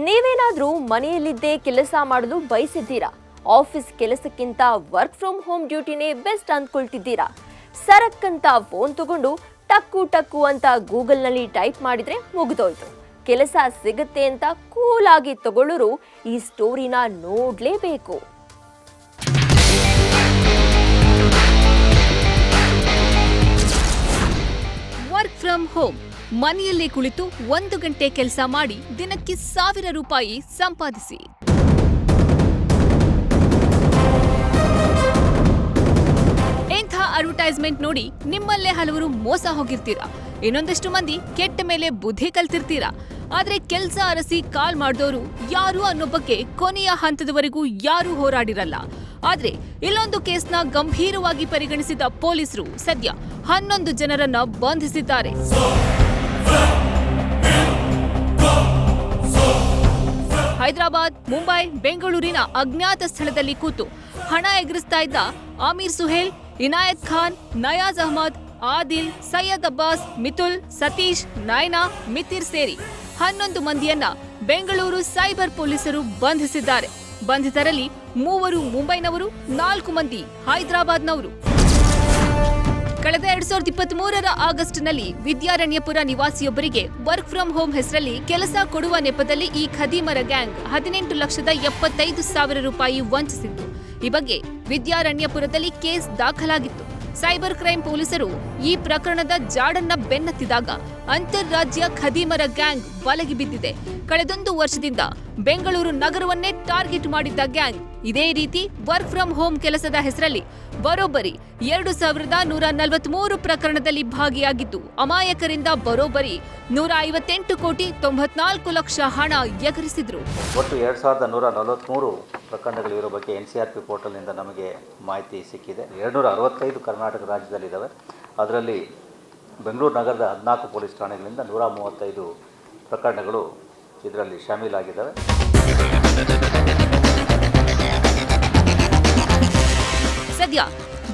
ನೀವೇನಾದರೂ ಮನೆಯಲ್ಲಿದ್ದೇ ಕೆಲಸ ಮಾಡಲು ಬಯಸಿದ್ದೀರಾ? ಆಫೀಸ್ ಕೆಲಸಕ್ಕಿಂತ ವರ್ಕ್ ಫ್ರಮ್ ಹೋಮ್ ಡ್ಯೂಟಿನೇ ಬೆಸ್ಟ್ ಅಂದ್ಕೊಳ್ತಿದ್ದೀರಾ? ಸರಕ್ಕಂತ ಫೋನ್ ತಗೊಂಡು ಟಕ್ಕು ಟಕ್ಕು ಅಂತ ಗೂಗಲ್ನಲ್ಲಿ ಟೈಪ್ ಮಾಡಿದ್ರೆ ಮುಗಿದೋಯ್ತು. ಕೆಲಸ ಸಿಗುತ್ತೆ ಅಂತ ಕೂಲ್ ಆಗಿ ತಗೊಳ್ಳೋರು ಈ ಸ್ಟೋರಿನ ನೋಡ್ಲೇಬೇಕು. ವರ್ಕ್ ಫ್ರಮ್ ಹೋಮ್, ಮನೆಯಲ್ಲೇ ಕುಳಿತು 1 ಗಂಟೆ ಕೆಲಸ ಮಾಡಿ ದಿನಕ್ಕೆ 1000 ರೂಪಾಯಿ ಸಂಪಾದಿಸಿ. ಇಂಥ ಅಡ್ವರ್ಟೈಸ್ಮೆಂಟ್ ನೋಡಿ ನಿಮ್ಮಲ್ಲೇ ಹಲವರು ಮೋಸ ಹೋಗಿರ್ತೀರಾ. ಇನ್ನೊಂದಷ್ಟು ಮಂದಿ ಕೆಟ್ಟ ಮೇಲೆ ಬುದ್ಧಿ ಕಲ್ತಿರ್ತೀರಾ. ಆದ್ರೆ ಕೆಲಸ ಅರಸಿ ಕಾಲ್ ಮಾಡಿದವರು ಯಾರು ಅನ್ನೋ ಬಗ್ಗೆ ಕೊನೆಯ ಹಂತದವರೆಗೂ ಯಾರೂ ಹೋರಾಡಿರಲ್ಲ. ಆದ್ರೆ ಇಲ್ಲೊಂದು ಕೇಸ್ನ ಗಂಭೀರವಾಗಿ ಪರಿಗಣಿಸಿದ ಪೊಲೀಸರು ಸದ್ಯ 11 ಜನರನ್ನ ಬಂಧಿಸಿದ್ದಾರೆ. ಹೈದರಾಬಾದ್, ಮುಂಬೈ, ಬೆಂಗಳೂರಿನ ಅಜ್ಞಾತ ಸ್ಥಳದಲ್ಲಿ ಕೂತು ಹಣ ಎಗರಿಸ್ತಾ ಇದ್ದ ಆಮೀರ್ ಸುಹೇಲ್, ಇನಾಯತ್ ಖಾನ್, ನಯಾಜ್ ಅಹಮದ್, ಆದಿಲ್, ಸೈಯದ್ ಅಬ್ಬಾಸ್, ಮಿತುಲ್, ಸತೀಶ್, ನೈನಾ, ಮಿತಿರ್ ಸೇರಿ 11 ಮಂದಿಯನ್ನ ಬೆಂಗಳೂರು ಸೈಬರ್ ಪೊಲೀಸರು ಬಂಧಿಸಿದ್ದಾರೆ. ಬಂಧಿತರಲ್ಲಿ 3 ಮುಂಬೈನವರು, 4 ಮಂದಿ ಹೈದರಾಬಾದ್ನವರು. ಕಳೆದ 2023ರ ಆಗಸ್ಟ್ನಲ್ಲಿ ವಿದ್ಯಾರಣ್ಯಪುರ ನಿವಾಸಿಯೊಬ್ಬರಿಗೆ ವರ್ಕ್ ಫ್ರಮ್ ಹೋಮ್ ಹೆಸರಲ್ಲಿ ಕೆಲಸ ಕೊಡುವ ನೆಪದಲ್ಲಿ ಈ ಖದೀಮರ ಗ್ಯಾಂಗ್ 18,75,000 ರೂಪಾಯಿ ವಂಚಿಸಿತ್ತು. ಈ ಬಗ್ಗೆ ವಿದ್ಯಾರಣ್ಯಪುರದಲ್ಲಿ ಕೇಸ್ ದಾಖಲಾಗಿತ್ತು. ಸೈಬರ್ ಕ್ರೈಂ ಪೊಲೀಸರು ಈ ಪ್ರಕರಣದ ಜಾಡನ್ನ ಬೆನ್ನತ್ತಿದಾಗ ಅಂತಾರಾಜ್ಯ ಖದೀಮರ ಗ್ಯಾಂಗ್ ಬಲೆಗೆ ಬಿದ್ದಿದೆ. ಕಳೆದೊಂದು ವರ್ಷದಿಂದ ಬೆಂಗಳೂರು ನಗರವನ್ನೇ ಟಾರ್ಗೆಟ್ ಮಾಡಿದ್ದ ಗ್ಯಾಂಗ್ ಇದೇ ರೀತಿ ವರ್ಕ್ ಫ್ರಮ್ ಹೋಮ್ ಕೆಲಸದ ಹೆಸರಲ್ಲಿ ಬರೋಬ್ಬರಿ 2143 ಪ್ರಕರಣದಲ್ಲಿ ಭಾಗಿಯಾಗಿದ್ದು ಅಮಾಯಕರಿಂದ ಬರೋಬ್ಬರಿ 158 ಕೋಟಿ 94 ಲಕ್ಷ ಹಣ ಎಗರಿಸಿದ್ರು. ಒಟ್ಟು 2143 ಪ್ರಕರಣಗಳಿರೋ ಬಗ್ಗೆ NCRP ಪೋರ್ಟಲ್ನಿಂದ ನಮಗೆ ಮಾಹಿತಿ ಸಿಕ್ಕಿದೆ. 265 ಕರ್ನಾಟಕ ರಾಜ್ಯದಲ್ಲಿದ್ದಾವೆ. ಅದರಲ್ಲಿ ಬೆಂಗಳೂರು ನಗರದ 14 ಪೊಲೀಸ್ ಠಾಣೆಗಳಿಂದ 135 ಪ್ರಕರಣಗಳು ಇದರಲ್ಲಿ ಶಾಮೀಲಾಗಿದ್ದಾವೆ. ಸದ್ಯ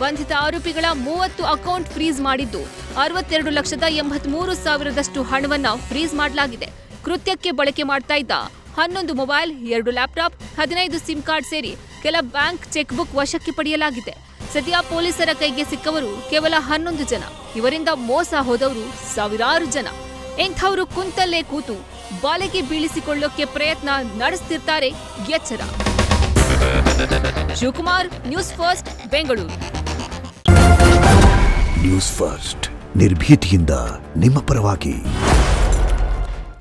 ಬಂಧಿತ ಆರೋಪಿಗಳ 30 ಅಕೌಂಟ್ ಫ್ರೀಸ್ ಮಾಡಿದ್ದು 62,83,000ದಷ್ಟು ಹಣವನ್ನ ಫ್ರೀಸ್ ಮಾಡಲಾಗಿದೆ. ಕೃತ್ಯಕ್ಕೆ ಬಳಕೆ ಮಾಡ್ತಾ ಇದ್ದ 11 ಮೊಬೈಲ್, 2 ಲ್ಯಾಪ್ಟಾಪ್, 15 ಸಿಮ್ ಕಾರ್ಡ್ ಸೇರಿ ಕೆಲ ಬ್ಯಾಂಕ್ ಚೆಕ್ ಬುಕ್ ವಶಕ್ಕೆ ಪಡೆಯಲಾಗಿದೆ. ಸದ್ಯ ಪೊಲೀಸರ ಕೈಗೆ ಸಿಕ್ಕವರು ಕೇವಲ 11 ಜನ. ಇವರಿಂದ ಮೋಸ ಹೋದವರು ಸಾವಿರಾರು ಜನ. ಇಂಥವರು ಕುಂತಲ್ಲೇ ಕೂತು ಬಾಲೆಗೆ ಬೀಳಿಸಿಕೊಳ್ಳೋಕೆ ಪ್ರಯತ್ನ ನಡೆಸ್ತಿರ್ತಾರೆ. ಎಚ್ಚರ. Shivakumar, news first, Bengaluru. News first ನಿರ್ಭೀತಿಯಿಂದ ನಿಮ್ಮ ಪರವಾಗಿ.